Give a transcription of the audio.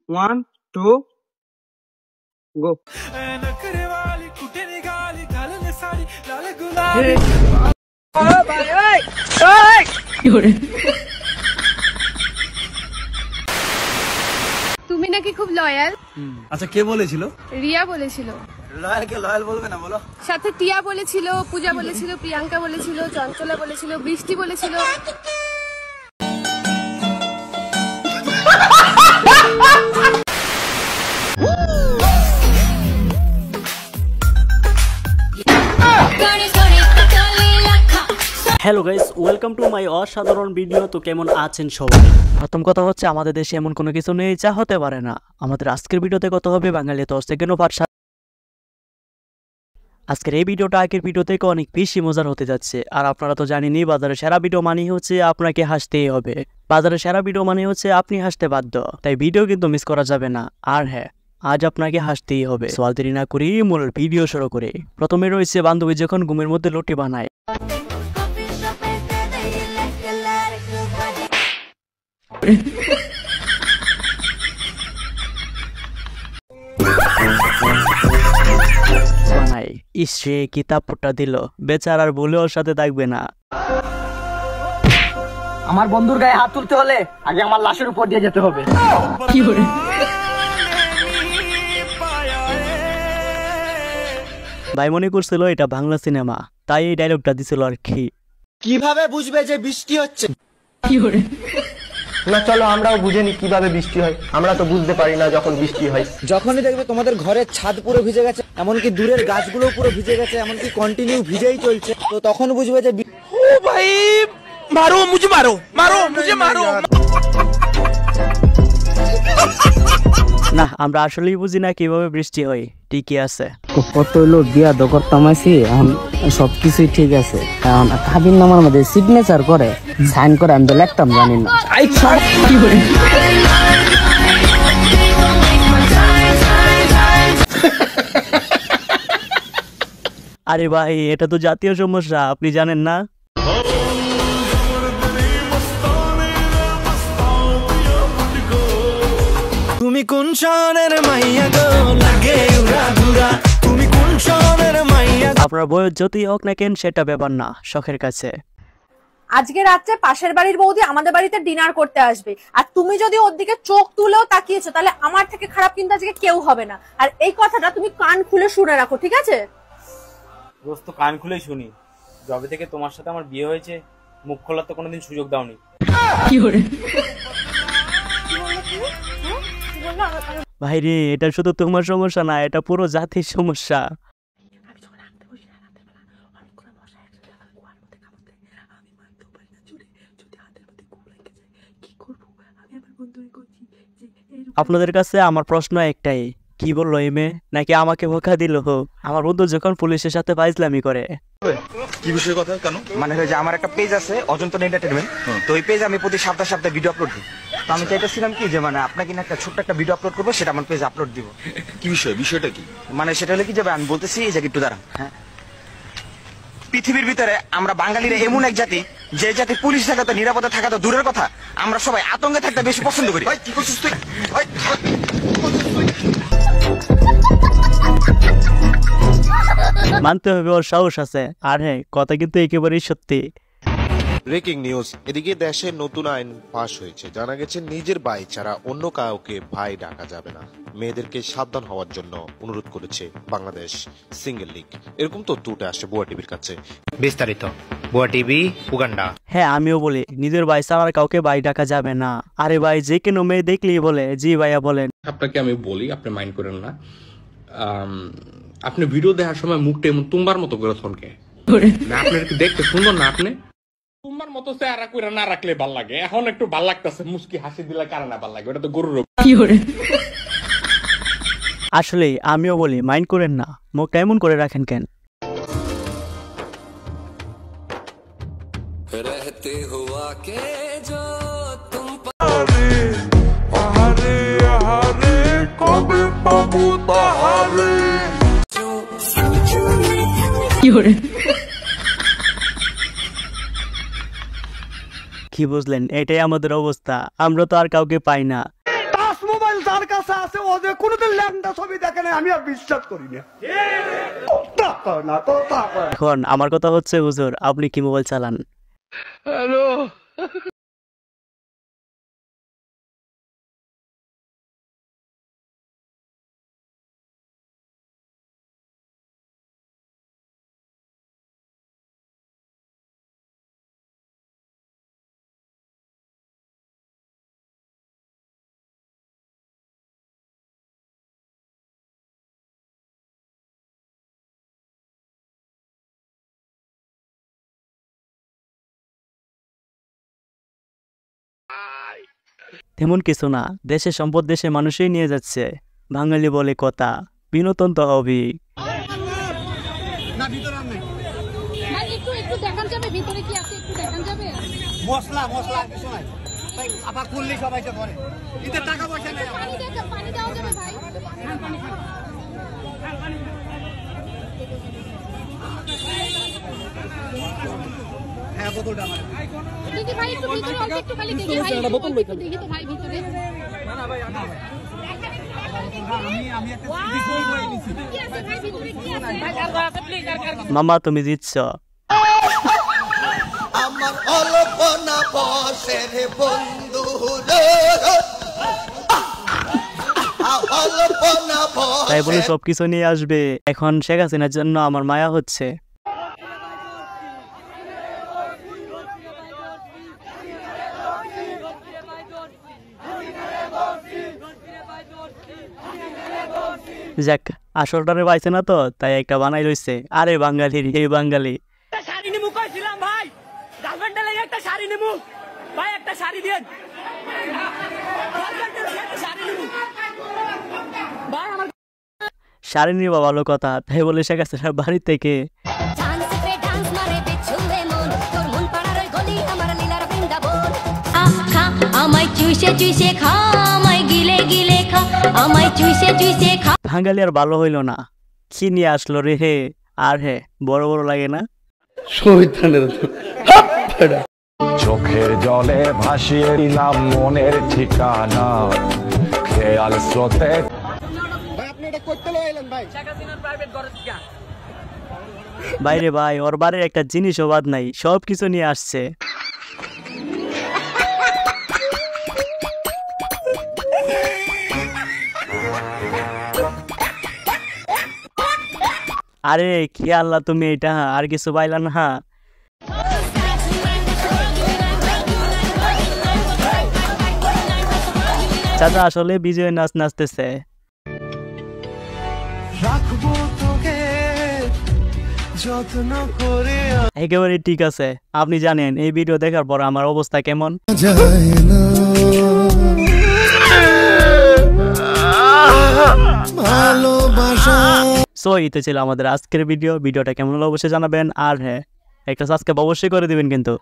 1 2 go. তুমি নাকি খুব লয়াল। আচ্ছা কে বলেছিল? রিয়া বলেছিল। লয়াল কে লয়াল বলবে না বলো। সাথে টিয়া বলেছিল, পূজা বলেছিল, প্রিয়াঙ্কা বলেছিল, চঞ্চলা বলেছিল, বৃষ্টি বলেছিল। Hello guys, welcome to my অসাধারণ ভিডিও। তো কেমন আছেন সবাই? প্রথম কথা হচ্ছে আমাদের দেশে এমন কোনো কিছু নেই যা হতে পারে না। আমাদের আজকের ভিডিওতে কত হবে বাঙালি 10 সেকেন্ড ও ভাষা। আজকের এই ভিডিওটা আগের ভিডিও থেকে অনেক বেশি মজার হতে যাচ্ছে। আর আপনারা তো জানেনই বাজারের সেরা ভিডিও মানে হচ্ছে আপনাকে হাসতেই হবে। বাজারের সেরা ভিডিও মানে হচ্ছে আপনি হাসতে বাধ্য, তাই ভিডিও কিন্তু মিস করা যাবে না। আর হ্যাঁ, আজ আপনাকে হাসতেই হবে। সওয়াল দেরি না করি মূল ভিডিও শুরু করে। প্রথমে রয়েছে বান্ধবী যখন ঘুমের মধ্যে রুটি বানায়। ইসে কিতাবটা দিল, বেচারার ভুলে ওর সাথে থাকবে না। আমার বন্ধুর গায়ে হাত তুলতে হলে আগে আমার লাশের উপর দিয়ে যেতে হবে। কি করে ভাই মনে করছিল এটা বাংলা সিনেমা, তাই এই ডায়লগটা দিছিল আর কি। কিভাবে বুঝবে যে বৃষ্টি হচ্ছে? কি করে না চলো আমরাও বুঝে নি কিভাবে বৃষ্টি হয়। আমরা তো বুঝতে পারি না যখন বৃষ্টি হয়। যখনই দেখবে তোমাদের ঘরের ছাদ পুরো ভিজে গেছে, এমনকি দূরের গাছগুলো পুরো ভিজে গেছে, এমনকি কন্টিনিউ ভিজেই চলছে, তো তখন বুঝবে যে ও ভাই মারো মুঝে মারো মারো মুঝে মারো। না, আমরা আসলেই বুঝি না কিভাবে বৃষ্টি হয়। ঠিকই আছে, কত লোক বিয়া তো করতাম আছি, সবকিছুই ঠিক আছে। কাবির নামার মধ্যে সিগনেচার করে সাইন করে আমি তো লিখতাম জানি না। আরে ভাই এটা তো জাতীয় সমস্যা, আপনি জানেন না? তুমি কোন শহরের মাইয়া গো লাগে উড়া ঘুরা, তুমি কোন শহরের মাইয়া। আপনার বয়স যতই হোক না কেন সেটা ব্যাপার না, শখের কাছে। আজকে রাত্রে পাশের বাড়ির বৌদি আমাদের বাড়িতে ডিনার করতে আসবে, আর তুমি যদি ওর দিকে চোখ তুলেও তাকিয়েছো তাহলে আমার থেকে খারাপ কিন্তু আজকে কেউ হবে না। আর এই কথাটা তুমি কান খুলে শুনে রাখো, ঠিক আছে? রোজ তো কান খুলেই শুনি। যবে থেকে তোমার সাথে আমার বিয়ে হয়েছে মুখ খোলার তো কোনোদিন সুযোগ দাওনি। কি করে ভাই রে, এটা শুধু তোমার সমস্যা না, এটা পুরো জাতির সমস্যা। আপনাদের কাছে আমার প্রশ্ন একটাই, কি বললো এই মেয়ে? নাকি আমাকে ধোঁকা দিল? আমার বন্ধু যখন পুলিশের সাথে ফাইজলামি করে। কি বিষয় কথা কেন? মানে যে আমার একটা পেজ আছে অজন্তন এন্টারটেইনমেন্ট, তো ওই পেজ আমি প্রতি সপ্তাহে সপ্তাহে ভিডিও আপলোড দিই। তো আমি চাইতেছিলাম কি যে মানে আপনাকে না একটা ছোট্ট একটা ভিডিও আপলোড করবো, সেটা আমার পেজে আপলোড দিব। কি বিষয়? বিষয়টা কি? মানে সেটা হলে কি যাবে আমি বলতেছি, এই জায়গায় একটু দাঁড়ান। হ্যাঁ, পৃথিবীর ভিতরে আমরা বাঙালিরা এমন এক জাতি, যে জাতি পুলিশ থাকা তো নিরাপদে থাকা তো দূরের কথা, আমরা সবাই আতঙ্কে থাকতে বেশি পছন্দ করি। কি করছিস তুই? মানতে হবে ওর সাহস আছে। আর হ্যাঁ, কথা কিন্তু একেবারেই সত্যি। Breaking news. এদিকে দেশে নতুন আইন পাশ হয়েছে। জানা গেছে নিজের ভাই ছাড়া অন্য কাউকে ভাই ডাকা যাবে না। মেয়েদেরকে সাবধান হওয়ার জন্য অনুরোধ করেছে বাংলাদেশ সিঙ্গেল লীগ। এরকম তথ্য উঠে আসছে বুয়া টিভির কাছে। বিস্তারিত বুয়া টিভি উগান্ডা। হ্যাঁ, আমিও বলি নিজের ভাই ছাড়া কাউকে ভাই ডাকা যাবে না। আরে ভাই, যে কোনো মেয়ে দেখলেই বলে জি ভাইয়া বলেন। আপনাকে আমি বলি, আপনি মাইন্ড করেন না। আপনি ভিডিও দেখার সময় মুখটা এমন তোমার মতো করে থনকে না, আপনার কি দেখতে সুন্দর না? আপনি তোমার মতো চেহারা করে না রাখলে ভাল লাগে। এখন একটু ভাল লাগতেছে, মুস্কি হাসি দিলে কারণ না ভাল লাগে, ওটা তো গরুর। আসলে আমিও বলি মাইন্ড করেন না, মুখটা এমন করে রাখেন কেন? কি বুঝলেন? এটাই আমাদের অবস্থা, আমরা তো আর কাউকে পাই না। টাচ মোবাইল যার আমার কাছে আছে, ও যে কোনোদিন ল্যাংটা ছবি দেখে না, আমি আর বিশ্বাস করি না। এখন আমার কথা হচ্ছে, হুজুর আপনি কি মোবাইল চালান? হ্যালো, তেমন কিছু না, দেশের সম্পদ দেশের মানুষই নিয়ে যাচ্ছে। বাঙালি বলে কথা, বিনোদন তো হবে। মশলা মশলা কিছু নাই, আবার করলে সবাই তো করে, এতে টাকা পয়সা নেই। হ্যাঁ, বোতলটা আমার দেখি ভাই, একটু ভিতরে অল্প একটু খালি দেখি ভাই, বোতল দেখি তো ভাই ভিতরে। না না ভাই, না ভাই, আমি একটা বই করে নিছি। কি আছে ভাই ভিতরে, কি আছে ভাই? আর প্লিজ আর মামা তুমি জিতছ। আমার অল্পনা বসের বন্ধু রে, অল্পনা বসের। তাই বলে সবকিছু নিয়ে আসবে। এখন শেখ হাসিনার জন্য আমার মায়া হচ্ছে। যাক, আসলটারে পাইছে না তো, তাই একটা বানাই রইছে। আরে বাঙালির এই বাঙালি। শাড়ি নিমু কইছিলাম ভাই, গার্লফ্রেন্ডে লাগে একটা শাড়ি নিমু ভাই, একটা শাড়ি দেন ভাই। আমার শাড়ি নিবা ভালো কথা, তাই বলে শেখ হাসিনার বাড়ি থেকে আমায় চুষে চুষে খা, আমায় গিলে গিলে খা, আমায় চুষে চুষে খা। বাঙালি আর ভালো হইল না, কি নিয়ে আসলো রে হে। আর হে বড় বড় লাগে না? চোখের জলে ভাসিয়ে দিলাম মনের ঠিকানা, খেয়াল স্রোতে। ভাই আপনি এটা করতে লইলেন ভাই? শেখ হাসিনার প্রাইভেট ঘর থেকে বাইরে ভাই, ওর বাড়ির একটা জিনিসও বাদ নাই, সব কিছু নিয়ে আসছে। আরে কি আল্লাহ, তুমি এটা আর কিছু পাইলা না? চাচা আসলে বিজয় নাচ নাচতেছে। একেবারে ঠিক আছে। আপনি জানেন এই ভিডিও দেখার পর আমার অবস্থা কেমন? সো এইটা ছিল আমাদের আজকের ভিডিওটা কেমন হলো অবশ্যই জানাবেন। আর হ্যাঁ, একটা সাবস্ক্রাইব অবশ্যই করে দিবেন কিন্তু।